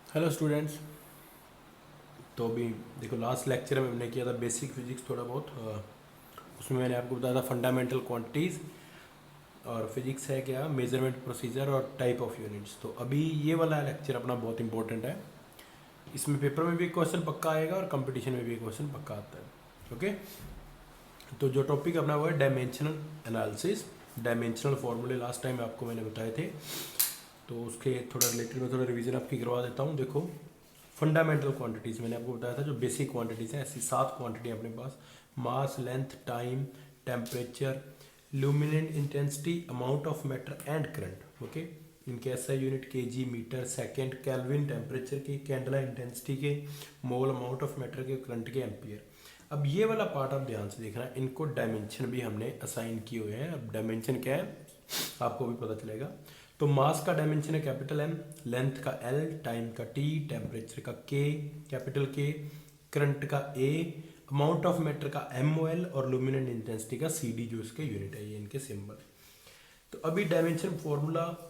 Hello students. तो अभी देखो लास्ट लेक्चर में हमने किया था बेसिक फिजिक्स थोड़ा बहुत। उसमें मैंने आपको बताया था फंडामेंटल क्वांटिटीज़, और फिजिक्स है क्या, मेजरमेंट प्रोसीजर और टाइप ऑफ यूनिट्स। तो अभी ये वाला लेक्चर अपना बहुत इंपॉर्टेंट है। इसमें पेपर में भी एक क्वेश्चन पक्का आएगा और कंपटीशन में भी एक क्वेश्चन पक्का आता है। ओके, तो जो टॉपिक अपना वो है डायमेंशनल एनालिसिस। डायमेंशनल फॉर्मूले लास्ट टाइम आपको मैंने बताए थे, तो उसके थोड़ा रिलेटेड में थोड़ा रिवीजन आपकी करवा देता हूँ। देखो, फंडामेंटल क्वांटिटीज़ मैंने आपको बताया था, जो बेसिक क्वांटिटीज़ हैं, ऐसी 7 क्वांटिटी अपने पास: mass, length, time, temperature, luminant intensity, amount of matter and current. Okay, इनके ऐसा unit K G, metre, second, kelvin, temperature के, कैंडला इंटेंसिटी के, मोल, अमाउंट ऑफ मैटर के, करंट के, एम्पियर। अब ये वाला पार्ट आप ध्यान से देखना, इनको डायमेंशन भी हमने असाइन किए हुए हैं। अब डायमेंशन क्या है आपको भी पता चलेगा। तो मास का डायमेंशन है कैपिटल एम, लेंथ का एल, टाइम का टी, टेम्परेचर का के, कैपिटल के, करंट का ए, अमाउंट ऑफ मैटर का एम ओ एल, और लुमिनेंट इंटेंसिटी का सी डी, जो इसके यूनिट है, ये इनके सिंबल। तो अभी डायमेंशन फॉर्मूला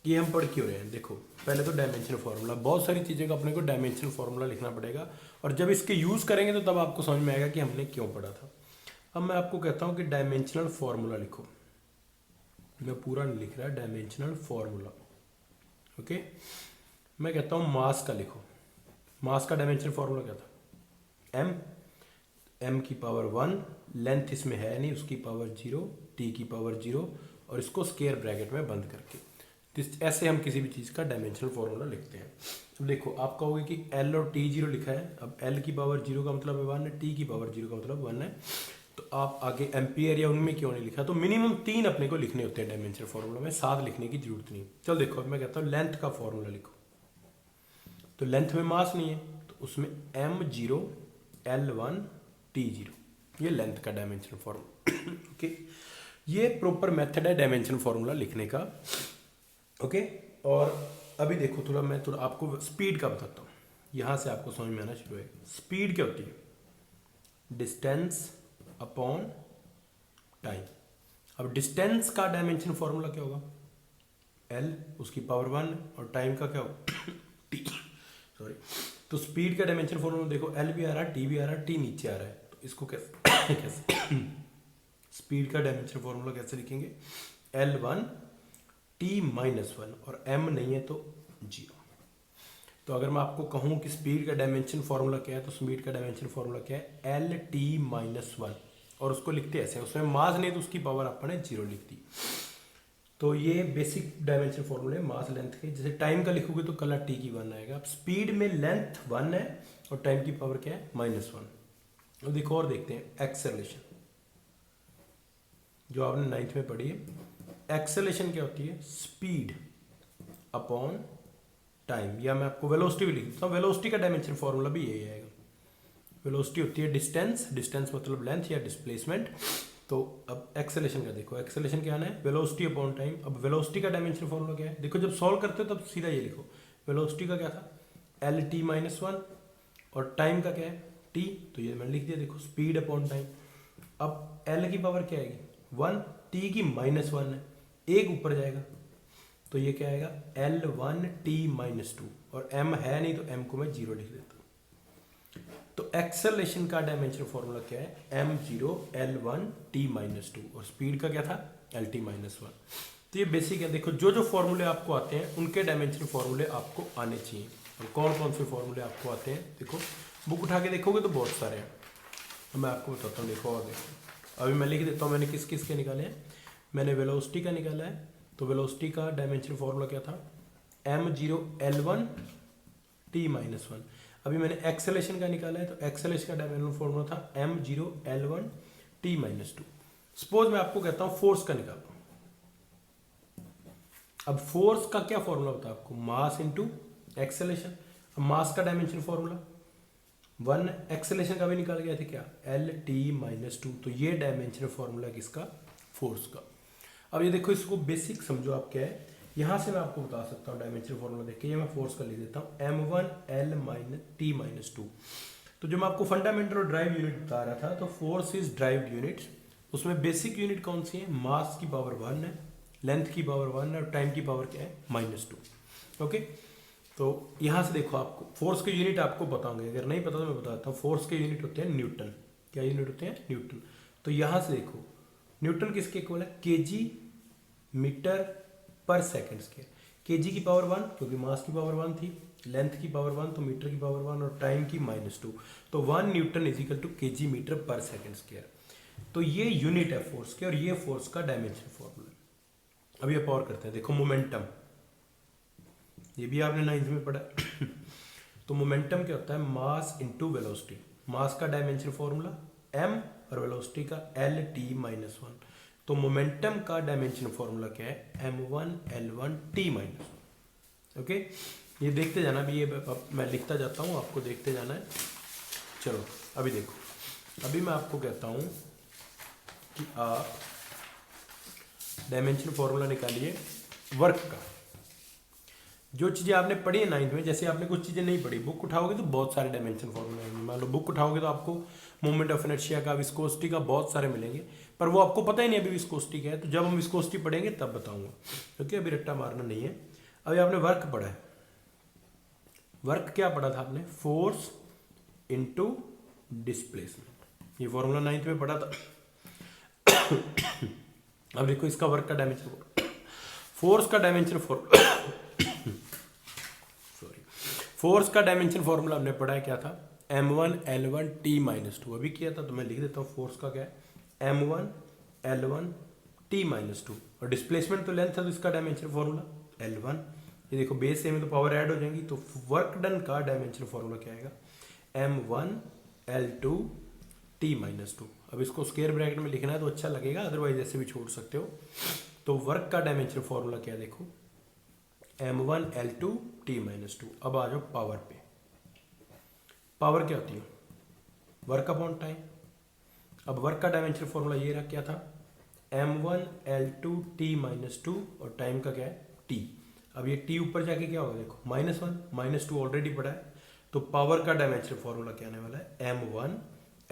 ये हम पढ़ क्यों रहे हैं। देखो, पहले तो डायमेंशन फार्मूला, बहुत सारी चीज़ें का अपने को डायमेंशन फार्मूला लिखना पड़ेगा, और जब इसके यूज़ करेंगे तो तब आपको समझ में आएगा कि हमने क्यों पढ़ा था। अब मैं आपको कहता हूँ कि डायमेंशनल फार्मूला लिखो। मैं पूरा नहीं लिख रहा, डायमेंशनल फार्मूला। ओके, मैं कहता हूँ मास का लिखो। मास का डायमेंशनल फार्मूला क्या था? एम, एम की पावर 1, लेंथ इसमें है नहीं, उसकी पावर 0, टी की पावर 0, और इसको स्केयर ब्रैकेट में बंद करके। ऐसे हम किसी भी चीज़ का डायमेंशनल फार्मूला लिखते हैं। तो देखो, आप कहोगे कि एल और टी 0 लिखा है। अब एल की पावर 0 का मतलब है 1 है, टी की पावर 0 का मतलब 1 है। तो आप आगे एम्पियर या उनमें क्यों नहीं लिखा? तो मिनिमम 3 अपने को लिखने होते हैं डायमेंशनल फार्मूला में, 7 लिखने की जरूरत नहीं। चलो देखो, अब मैं कहता हूँ लेंथ का फार्मूला लिखो। तो लेंथ में मास नहीं है, तो उसमें m0, l1, t0, ये लेंथ का डायमेंशन फार्मूला। ओके, ये प्रॉपर मेथड है डायमेंशन फार्मूला लिखने का। ओके, और अभी देखो, मैं थोड़ा आपको स्पीड का बताता हूँ, यहाँ से आपको समझ में आना शुरू है। स्पीड क्या होती है? Distance upon time. अब डिस्टेंस का डायमेंशन फार्मूला क्या होगा? एल, उसकी पावर 1, और टाइम का क्या होगा? T, sorry. तो स्पीड का डायमेंशन फॉर्मूला देखो, एल भी आ रहा है, टी भी आ रहा है, टी नीचे आ रहा है, तो इसको कैसे कैसे स्पीड का डायमेंशन फॉर्मूला कैसे लिखेंगे? L1 T-1, और m नहीं है तो 0। तो अगर मैं आपको कहूँ कि स्पीड का डायमेंशन फॉर्मूला क्या है, तो स्पीड का डायमेंशन फॉर्मूला क्या है? L-T-1, और उसको लिखते ऐसे, उसमें मास नहीं तो उसकी पावर अपने 0 लिख दी। तो ये बेसिक डायमेंशन फॉर्मूले मास लेंथ के। जैसे टाइम का लिखोगे तो कल टी की 1 आएगा। अब स्पीड में लेंथ 1 है और टाइम की पावर क्या है? -1। और देखो, और देखते हैं एक्सेलरेशन, जो आपने 9th में पढ़ी है। एक्सेलरेशन क्या होती है? स्पीड अपॉन टाइम, या मैं आपको वेलोसिटी भी लिख देता हूँ। वेलोसिटी का डायमेंशन फॉर्मूला भी यही आएगा। वेलोसिटी होती है डिस्टेंस, डिस्टेंस मतलब लेंथ या डिस्प्लेसमेंट। तो अब एक्सेलेशन का देखो, एक्सेलेशन क्या आना है? Velocity upon time. अब वेलोसिटी का डायमेंशन फॉर्मूला क्या है? देखो, जब सॉल्व करते हो तब सीधा ये लिखो, वेलोसिटी का क्या था? L-T-1, और टाइम का क्या है? टी। तो ये मैंने लिख दिया, देखो, स्पीड अपॉन टाइम। अब एल की पावर क्या आएगी? 1, टी की -1 है, एक ऊपर जाएगा, तो ये क्या आएगा? L1T-2, और m है नहीं तो m को मैं 0 लिख देता हूँ। तो एक्सेलरेशन का डायमेंशन फॉर्मूला क्या है? m0L1T-2, और स्पीड का क्या था? L-T-1। तो ये बेसिक है। देखो, जो जो फॉर्मूले आपको आते हैं उनके डायमेंशन फॉर्मूले आपको आने चाहिए। और कौन कौन से फॉर्मूले आपको आते हैं, देखो, बुक उठा के देखोगे तो बहुत सारे हैं। तो मैं आपको बताता हूँ, देखो, और देखो, अभी मैं लिख देता हूँ मैंने किस किस के निकाले हैं। मैंने वेलोसिटी का निकाला है, तो वेलोसिटी का डायमेंशन फॉर्मूला क्या था? m0L1T-1। अभी मैंने एक्सेलेशन का निकाला है, तो एक्सेलेशन का डायमेंशन फॉर्मूला था m0L1T-2। सपोज मैं आपको कहता हूँ फोर्स का निकालो। अब फोर्स का क्या फॉर्मूला होता है आपको? Mass into acceleration. अब मास का डायमेंशन फॉर्मूला 1, एक्सेलेशन का भी निकाल गया था क्या? L-T-2। तो ये डायमेंशन फॉर्मूला किसका? फोर्स का। अब ये देखो, इसको बेसिक समझो आप क्या है। यहाँ से मैं आपको बता सकता हूँ डायमेंशन फॉर्मूला देख के। ये मैं फोर्स का लिख देता हूँ M1L-T-2। तो जो मैं आपको फंडामेंटल और ड्राइव यूनिट बता रहा था, तो फोर्स इज ड्राइव्ड यूनिट। उसमें बेसिक यूनिट कौन सी है? मास की पावर 1 है, लेंथ की पावर 1 है, और टाइम की पावर क्या है? -2। ओके, तो यहाँ से देखो, आपको फोर्स के यूनिट आपको पता होंगे, अगर नहीं पता तो मैं बताता हूँ। फोर्स के यूनिट होते हैं न्यूटन। क्या यूनिट होते हैं? न्यूटन। तो यहाँ से देखो, न्यूटन किसके इक्वल है? KG metre per second square. KG की पावर 1 क्योंकि मास की पावर 1 थी, लेंथ की पावर 1 तो मीटर की पावर 1 और टाइम की -2, तो 1 newton is equal to KG metre per second square. तो ये यूनिट है फोर्स के, और ये फोर्स का डायमेंशन फॉर्मूला है। अभी आप और करते हैं, देखो मोमेंटम, ये भी आपने 9th में पढ़ा। तो मोमेंटम क्या होता है? Mass into velocity. मास का डायमेंशन फॉर्मूला m और वेलोसिटी का Lt-1। तो मोमेंटम का डायमेंशन फॉर्मूला क्या है? m1 L1 T-1। ओके, ये देखते जाना भी, ये मैं लिखता जाता हूँ, आपको देखते जाना है। चलो अभी देखो, अभी मैं आपको कहता हूँ कि आप डायमेंशन फॉर्मूला निकालिए वर्क का। जो चीज़ें आपने पढ़ी है 9th में, जैसे आपने कुछ चीज़ें नहीं पढ़ी, बुक उठाओगे तो बहुत सारे डायमेंशन फॉर्मूले आएंगे। मान लो बुक उठाओगे तो आपको मोमेंट ऑफ इनर्शिया का, विस्कोसिटी का बहुत सारे मिलेंगे, पर वो आपको पता ही नहीं अभी विस्कोसिटी क्या है। तो जब हम विस्कोसिटी पढ़ेंगे तब बताऊंगा, क्योंकि अभी रट्टा मारना नहीं है। अभी आपने वर्क पढ़ा है। वर्क क्या पढ़ा था आपने? Force into displacement. ये फॉर्मूला 9th में पढ़ा था। अब देखो इसका वर्क का डायमेंशन, फोर्स का डायमेंशन फोर्स का डायमेंशन फॉर्मूला हमने पढ़ा है, क्या था? m1 L1 T-2। अभी किया था तो मैं लिख देता हूँ, फोर्स का क्या है? m1 L1 T-2। और डिस्प्लेसमेंट तो लेंथ है, तो इसका डायमेंशन फॉर्मूला L1। ये देखो बेस सेम है तो पावर ऐड हो जाएंगी, तो वर्क डन का डायमेंशन फॉर्मूला क्या आएगा? m1 L2 T-2। अब इसको स्क्वायर ब्रैकेट में लिखना है तो अच्छा लगेगा, अदरवाइज ऐसे भी छोड़ सकते हो। तो वर्क का डायमेंशन फॉर्मूला क्या है? देखो m1 L2 T-2। अब आ जाओ पावर पे। पावर क्या होती है? Work upon time. अब वर्क का डायमेंशन फॉर्मूला ये रहा, क्या था? m1 L2 T-2 और टाइम का क्या है? t। अब ये t ऊपर जाके क्या होगा? देखो -1 -2 ऑलरेडी पड़ा है, तो पावर का डायमेंशन फॉर्मूला क्या आने वाला है? m1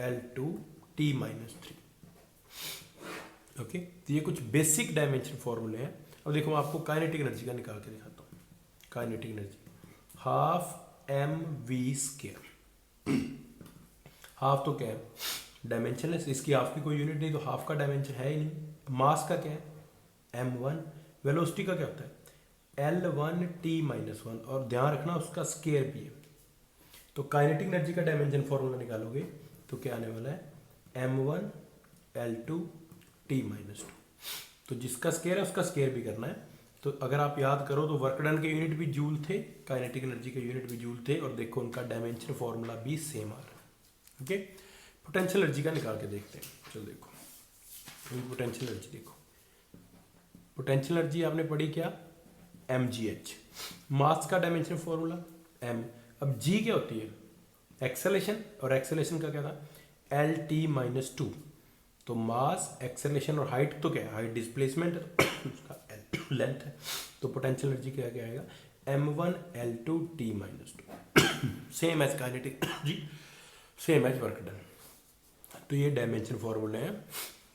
L2 T-3। ओके, तो ये कुछ बेसिक डायमेंशन फॉर्मूले हैं। अब देखो मैं आपको काइनेटिक एनर्जी का निकाल के दिखाता हूँ। Kinetic energy half mv²। Half तो क्या है? डायमेंशनलेस, इसकी हाफ की कोई यूनिट नहीं, तो हाफ का डायमेंशन है ही नहीं। मास का क्या है? m1। वेलोसिटी का क्या होता है? L1 T-1, और ध्यान रखना उसका स्केयर भी है। तो काइनेटिक एनर्जी का डायमेंशन फॉर्मूला निकालोगे तो क्या आने वाला है? m1 L2 T-2। तो जिसका स्केयर है उसका स्केयर भी करना है। तो अगर आप याद करो तो वर्क डन के यूनिट भी जूल थे, काइनेटिक एनर्जी के यूनिट भी जूल थे, और देखो उनका डायमेंशन फॉर्मूला भी सेम आ रहा है। ओके, पोटेंशियल एनर्जी का निकाल के देखते हैं। चलो देखो, पोटेंशियल एनर्जी देखो। पोटेंशियल एनर्जी आपने पढ़ी क्या? mgh। मास का डायमेंशन फॉर्मूला m। अब g क्या होती है? एक्सेलेरेशन, और एक्सेलेरेशन का क्या था? Lt-2। तो मास, एक्सेलेरेशन और हाइट तो क्या है? हाइट डिस्प्लेसमेंट है, उसका लेंथ है। तो पोटेंशियल एनर्जी क्या क्या आएगा? m1 L2 T-2। Same as kinetic energy, same as work done. तो ये डायमेंशन फॉर्मूले हैं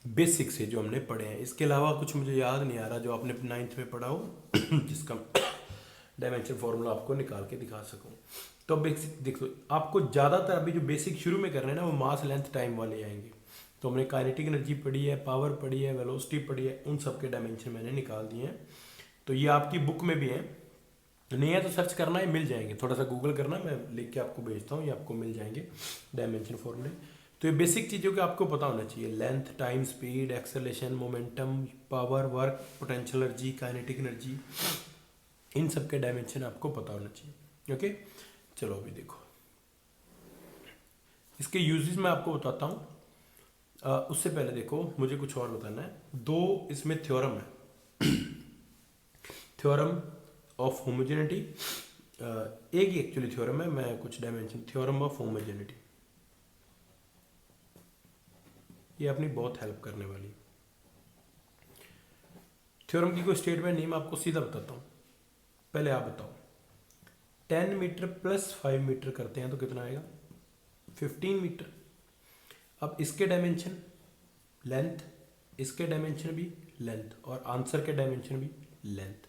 बेसिक से जो हमने पढ़े हैं। इसके अलावा कुछ मुझे याद नहीं आ रहा जो आपने 9th में पढ़ा हो जिसका डायमेंशन फॉर्मूला आपको निकाल के दिखा सकूं। तो बेसिक देखो, आपको ज़्यादातर अभी जो बेसिक शुरू में करने हैं ना, वो मास लेंथ टाइम वाले आएंगे। तो हमने काइनेटिक एनर्जी पढ़ी है, पावर पढ़ी है, वेलोसिटी पढ़ी है, उन सब के डायमेंशन मैंने निकाल दिए हैं। तो ये आपकी बुक में भी है, नहीं है तो सर्च करना है, मिल जाएंगे। थोड़ा सा गूगल करना, मैं लिख के आपको भेजता हूँ, ये आपको मिल जाएंगे डायमेंशन फॉर्मूले। तो ये बेसिक चीज़ों के आपको पता होना चाहिए, length, time, speed, acceleration, momentum, power, work, potential energy, kinetic energy, इन सब के डायमेंशन आपको पता होना चाहिए। ओके, चलो अभी देखो इसके यूजेस मैं आपको बताता हूँ। उससे पहले देखो मुझे कुछ और बताना है। दो इसमें थ्योरम है, थ्योरम ऑफ होमोजेनिटी। एक ही एक्चुअली थ्योरम है, मैं कुछ डायमेंशन, थ्योरम ऑफ होमोजेनिटी, ये अपनी बहुत हेल्प करने वाली। थ्योरम की कोई स्टेटमेंट नहीं, मैं आपको सीधा बताता हूँ। पहले आप बताओ, 10 मीटर प्लस 5 मीटर करते हैं तो कितना आएगा? 15 मीटर। अब इसके डायमेंशन लेंथ, इसके डायमेंशन भी लेंथ, और आंसर के डायमेंशन भी लेंथ।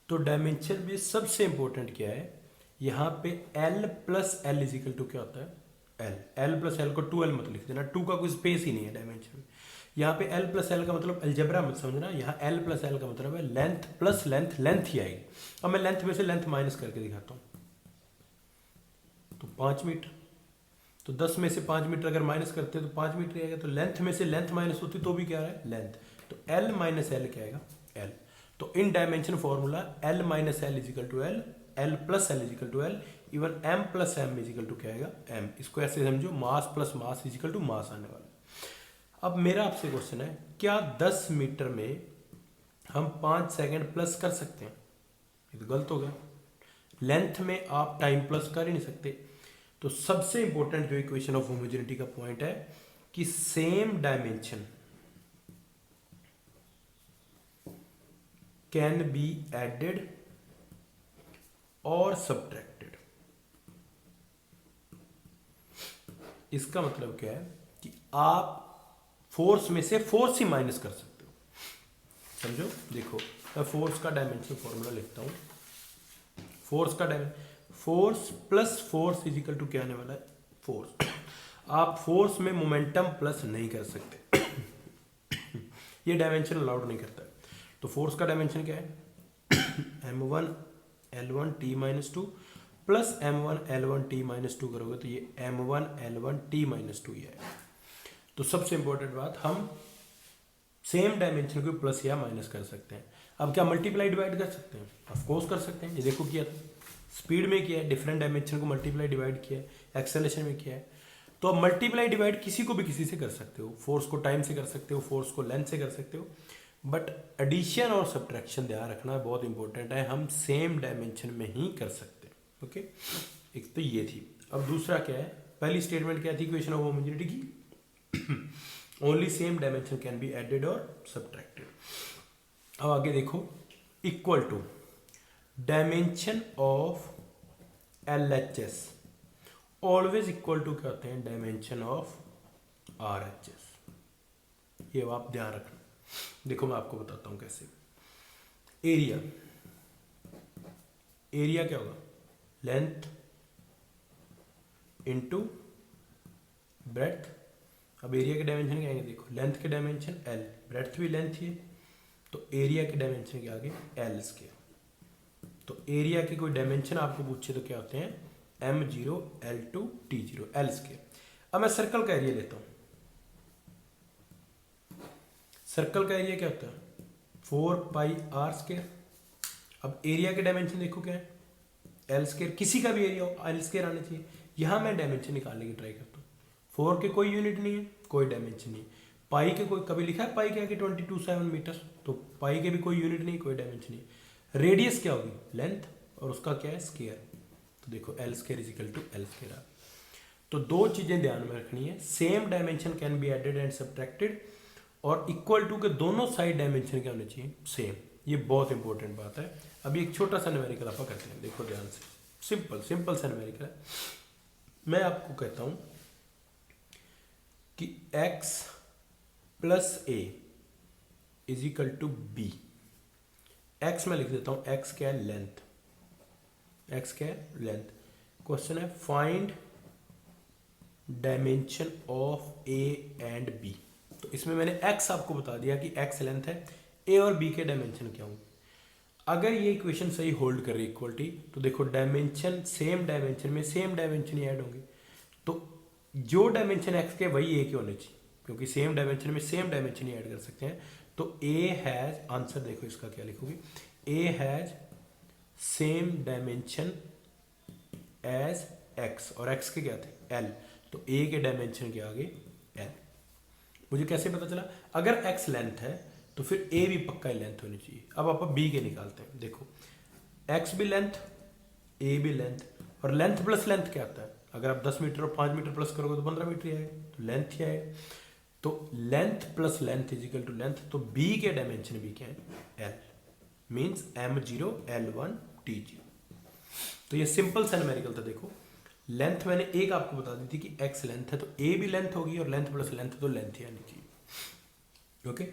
तो डायमेंशन में सबसे इंपॉर्टेंट क्या है? यहाँ पे L plus L is equal to क्या होता है, एल प्लस एल को 2L मत लिख देना, 2 का कोई स्पेस ही नहीं है डायमेंशन में। यहाँ पे एल प्लस एल का मतलब अलजेब्रा मत समझना, यहाँ एल प्लस एल का मतलब है लेंथ प्लस लेंथ, लेंथ ही आएगी। अब मैं लेंथ में से लेंथ माइनस करके दिखाता हूँ, तो 5 मीटर, तो 10 में से 5 मीटर अगर माइनस करते हैं तो 5 मीटर आएगा, तो लेंथ में से लेंथ माइनस होती तो भी क्या है लेंथ, तो एल माइनस एल क्या आएगा एल। तो इन dimension formula L minus L is equal to L, L plus L is equal to L, even M plus M equal to क्या आएगा एम। इसको ऐसे समझो mass plus mass equal to mass आने वाला है। अब मेरा आपसे क्वेश्चन है, क्या 10 मीटर में हम 5 सेकंड प्लस कर सकते हैं? ये तो गलत हो गया, लेंथ में आप टाइम प्लस कर ही नहीं सकते। तो सबसे इंपॉर्टेंट जो इक्वेशन ऑफ होमोजेनिटी का पॉइंट है कि same dimension can be added और सब्ट्रैक्टेड। इसका मतलब क्या है कि आप फोर्स में से फोर्स ही माइनस कर सकते हो, समझो। देखो मैं फोर्स का डायमेंशन फॉर्मूला लिखता हूं, फोर्स का dimension, force plus force is equal to क्या आने वाला है फोर्स। आप फोर्स में मोमेंटम प्लस नहीं कर सकते ये डायमेंशन अलाउड नहीं करता है। तो फोर्स का डायमेंशन क्या है m1 l1 t minus two plus m1 l1 t minus two करोगे तो ये m1 l1 t minus two ही है। तो सबसे इंपॉर्टेंट बात, हम सेम डायमेंशन को प्लस या माइनस कर सकते हैं। अब क्या मल्टीप्लाई डिवाइड कर सकते हैं? ऑफ कोर्स कर सकते हैं। ये देखो किया था, स्पीड में किया है, डिफरेंट डायमेंशन को मल्टीप्लाई डिवाइड किया है, एक्सेलरेशन में किया है। तो अब मल्टीप्लाई डिवाइड किसी को भी किसी से कर सकते हो, फोर्स को टाइम से कर सकते हो, फोर्स को लेंथ से कर सकते हो, बट एडिशन और सब्ट्रैक्शन ध्यान रखना बहुत इंपॉर्टेंट है, हम सेम डायमेंशन में ही कर सकते हैं। ओके, एक तो ये थी। अब दूसरा क्या है, पहली स्टेटमेंट क्या थी इक्वेशन ऑफ होमोजेनिटी की only same dimension can be added और सब्ट्रैक्टेड। अब आगे देखो, equal to dimension of LHS always equal to क्या होते हैं डायमेंशन ऑफ RHS। ये आप ध्यान रखना। देखो मैं आपको बताता हूं कैसे। एरिया, एरिया क्या होगा लेंथ इनटू ब्रेड्थ। अब एरिया के डायमेंशन क्या आएंगे, देखो लेंथ के डायमेंशन L, ब्रेड्थ भी लेंथ ही है, तो एरिया के डायमेंशन के आगे L स्क्वायर। तो एरिया के कोई डायमेंशन आपको पूछे तो क्या होते हैं m0 l2 t0 L square. अब मैं सर्कल का एरिया लेता हूं, सर्कल का एरिया क्या होता है 4 पाई r स्क्वायर। अब एरिया के डायमेंशन देखो क्या है L स्क्वायर, किसी का भी एरिया हो L स्क्वायर आना चाहिए। यहां मैं डायमेंशन निकालने की ट्राई करता हूँ। 4 के कोई यूनिट नहीं है, कोई डायमेंशन नहीं। पाई के कोई, कभी लिखा है पाई के आगे 22.7 मीटर, तो पाई के भी कोई यूनिट नहीं, कोई डायमेंशन नहीं। रेडियस क्या होगी लेंथ, और उसका क्या है स्क्वायर। तो देखो L square is equal to L square. तो दो चीजें ध्यान में रखनी है, same dimension can be added and subtracted, और इक्वल टू के दोनों साइड डायमेंशन क्या होने चाहिए सेम। ये बहुत इंपॉर्टेंट बात है। अभी एक छोटा सा न्यूमेरिकल आप करते हैं, देखो ध्यान से, सिंपल सिंपल सा न्यूमेरिकल है। मैं आपको कहता हूं कि x plus a is equal to B. X में लिख देता हूं, x क्या है लेंथ, x क्या है लेंथ। क्वेश्चन है find dimension of a and b। तो इसमें मैंने x आपको बता दिया कि x लेंथ है, a और b के डायमेंशन क्या होंगे। अगर ये इक्वेशन सही होल्ड कर रही है इक्वलिटी, तो देखो डायमेंशन सेम डायमेंशन में सेम डायमेंशन ही ऐड होंगे, तो जो डायमेंशन x के वही a के होने चाहिए, क्योंकि सेम डायमेंशन में सेम डायमेंशन ही ऐड कर सकते हैं। तो a हैज, आंसर देखो इसका क्या लिखोगे, a has same dimension as x, और x के क्या थे l, तो a के डायमेंशन के आगे l। मुझे कैसे पता चला, अगर x लेंथ है तो फिर a भी पक्का ही लेंथ होनी चाहिए। अब आप b के निकालते हैं, देखो x भी लेंथ a भी लेंथ, और लेंथ प्लस लेंथ क्या आता है, अगर आप 10 मीटर और 5 मीटर प्लस करोगे तो 15 मीटर ही आएगा, तो लेंथ ही आएगा। तो length plus length is equal to length, तो b के डायमेंशन भी क्या है l, means m0 l1 t0। तो ये सिंपल सा न्यूमेरिकल था। देखो लेंथ मैंने एक आपको बता दी थी कि x लेंथ है तो a भी लेंथ होगी, और लेंथ प्लस लेंथ तो लेंथ ही आनी चाहिए। ओके,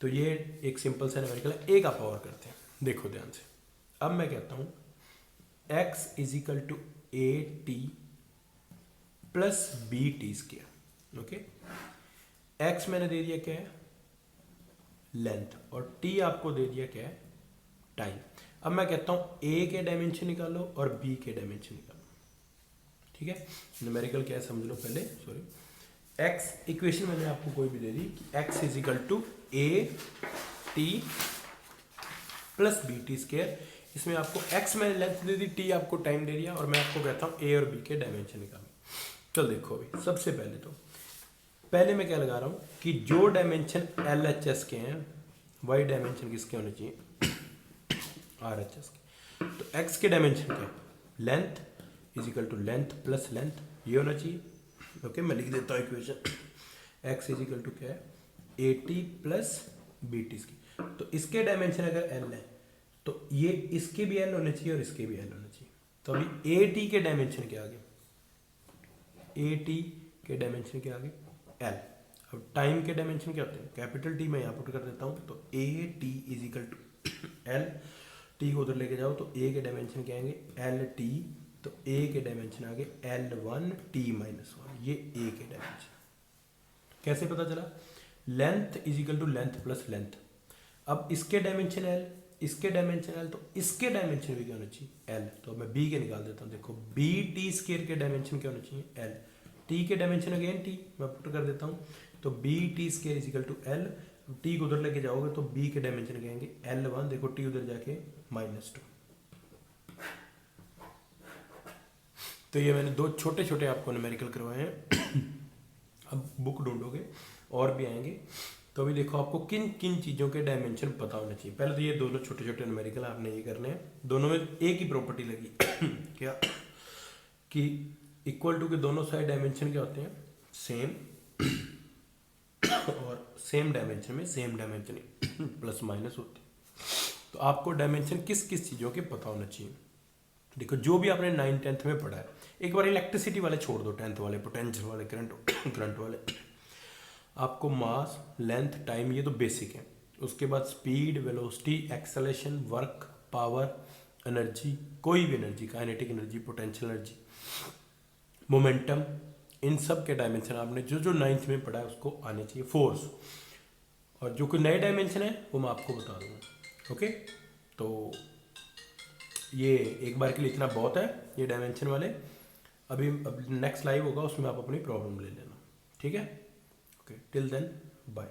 तो ये एक सिंपल सा न्यूमेरिकल है। एक आप और करते हैं, देखो ध्यान से। अब मैं कहता हूं X is equal to A T plus B T square. Okay, X मैंने दे दिया क्या है, लेंथ, और टी आपको दे दिया क्या है, टाइम। अब मैं कहता हूं ए के डायमेंशन निकालो और बी के डायमेंशन निकालो। ठीक है, न्यूमेरिकल क्या है समझ लो पहले, सॉरी। एक्स इक्वेशन मैंने आपको कोई भी दे दी कि X is equal to A T plus B T square. इसमें आपको एक्स मैंने लेंथ दे दी, टी आपको टाइम दे दिया, और मैं आपको कहता हूँ ए और बी के डायमेंशन निकालो। चल देखो अभी सबसे पहले मैं क्या लगा रहा हूँ कि जो डायमेंशन एल एच एस के हैं वही डायमेंशन किसके होने चाहिए, आर एच एस के। तो एक्स के डायमेंशन क्या है, length is equal to length plus length, ये होना चाहिए। ओके, मैं लिख देता हूँ equation, X is equal to क्या है, A T plus B T की। तो इसके डायमेंशन अगर एल है तो ये इसके भी एल होने चाहिए और इसके भी एल होने चाहिए। तो अभी ए टी के डायमेंशन के आगे, ए टी के डायमेंशन के आगे एल। अब टाइम के डायमेंशन क्या होते हैं, कैपिटल टी मैं यहाँ पुट कर देता हूँ, तो A T is equal to L, T को उधर लेके जाओ तो ए के डायमेंशन क्या आएंगे, एल टी, तो ए के डायमेंशन आगे L one T minus one, ये ए के डायमेंशन। कैसे पता चला, length is equal to length plus length. अब इसके डायमेंशन एल, इसके डायमेंशन एल, तो इसके डायमेंशन भी क्या होना चाहिए, एल। तो मैं बी के निकाल देता हूँ, देखो बी टी स्क्वायर के डायमेंशन क्या होना चाहिए, एल। टी के डायमेंशन अगेन टी, मैं पुट कर देता हूँ, तो B T square is equal to L. T को उधर लेके जाओगे तो बी के डायमेंशन कहेंगे एल वन, देखो टी उधर जाके माइनस टू। तो ये मैंने दो छोटे छोटे आपको न्यूमेरिकल करवाए हैं। अब बुक ढूंढोगे और भी आएंगे, तो अभी देखो आपको किन किन चीज़ों के डायमेंशन पता होने चाहिए। पहले तो ये दोनों छोटे छोटे न्यूमेरिकल आपने ये करने हैं, दोनों में एक ही प्रॉपर्टी लगी क्या, कि इक्वल टू के दोनों साइड डायमेंशन क्या होते हैं, सेम, और सेम डायमेंशन में सेम डायमेंशन प्लस माइनस होते हैं। तो आपको डायमेंशन किस किस चीज़ों के पता होना चाहिए। देखो जो भी आपने 9th-10th में पढ़ा है, एक बार इलेक्ट्रिसिटी वाले छोड़ दो, 10th वाले, पोटेंशियल वाले, करंट वाले, आपको मास, लेंथ, टाइम, ये तो बेसिक है। उसके बाद speed, velocity, acceleration, work, power, energy, कोई भी energy, kinetic energy, potential energy, momentum, इन सब के डायमेंशन आपने जो जो 9th में पढ़ा है उसको आने चाहिए। फोर्स, और जो कोई नए डायमेंशन है वो मैं आपको बता दूंगा। ओके, तो ये एक बार के लिए इतना बहुत है, ये डायमेंशन वाले। अभी नेक्स्ट लाइव होगा उसमें आप अपनी प्रॉब्लम ले लेना, ठीक है। Okay, till then bye.